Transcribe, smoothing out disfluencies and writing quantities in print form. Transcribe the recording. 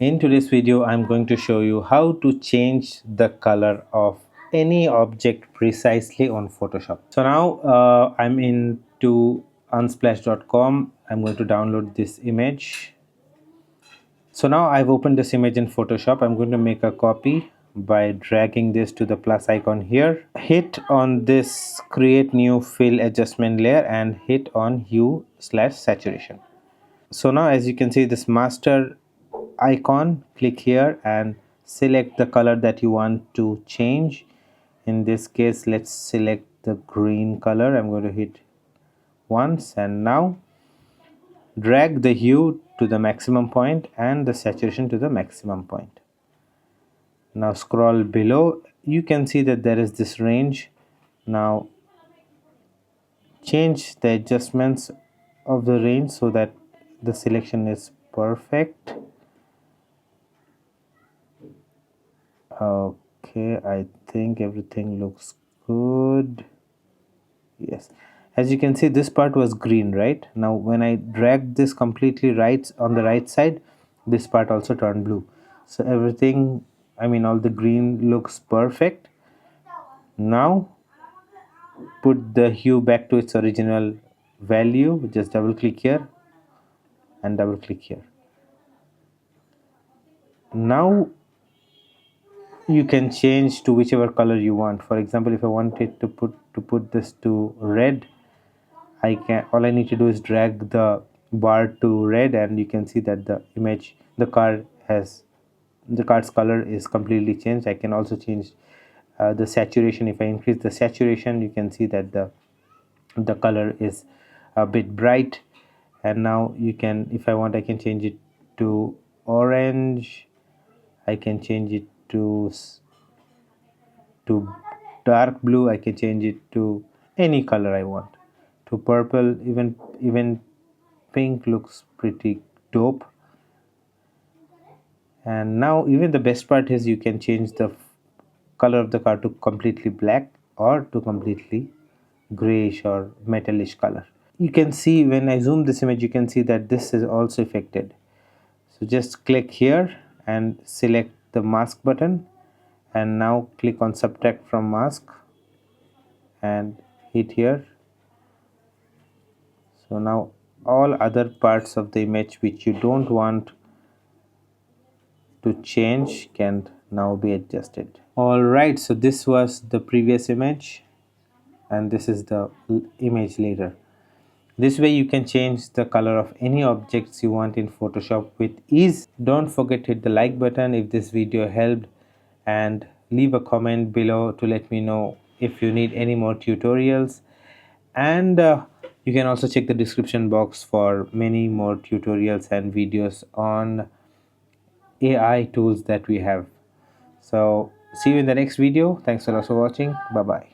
In today's video, I'm going to show you how to change the color of any object precisely on Photoshop. So now I'm into unsplash.com. I'm going to download this image. So now I've opened this image in Photoshop. I'm going to make a copy by dragging this to the plus icon here. Hit on this create new fill adjustment layer and hit on hue/saturation. So now as you can see this master icon, click here and select the color that you want to change. In this case, let's select the green color. I'm going to hit once, and now drag the hue to the maximum point and the saturation to the maximum point. Now scroll below, you can see that there is this range. Now change the adjustments of the range so that the selection is perfect. Okay, I think everything looks good. Yes, as you can see this part was green, right? Now when I drag this completely right on the right side, this part also turned blue. So everything, I mean all the green looks perfect. Now put the hue back to its original value. Just double click here and double click here. Now you can change to whichever color you want. For example, if I wanted to put this to red, I can, all I need to do is drag the bar to red, and you can see that the image, the card's color is completely changed. I can also change the saturation. If I increase the saturation, you can see that the color is a bit bright. And now you can, if I want, I can change it to orange. I can change it to dark blue. I can change it to any color I want, to purple. Even pink looks pretty dope. And now even the best part is you can change the color of the car to completely black or to completely grayish or metallish color. You can see when I zoom this image, you can see that this is also affected. So just click here and select the mask button, and now click on subtract from mask and hit here. So now all other parts of the image which you don't want to change can now be adjusted. All right, so this was the previous image and this is the image later. This way you can change the color of any objects you want in Photoshop with ease. Don't forget to hit the like button if this video helped, and leave a comment below to let me know if you need any more tutorials. And you can also check the description box for many more tutorials and videos on AI tools that we have. So see you in the next video. Thanks a lot for watching. Bye bye.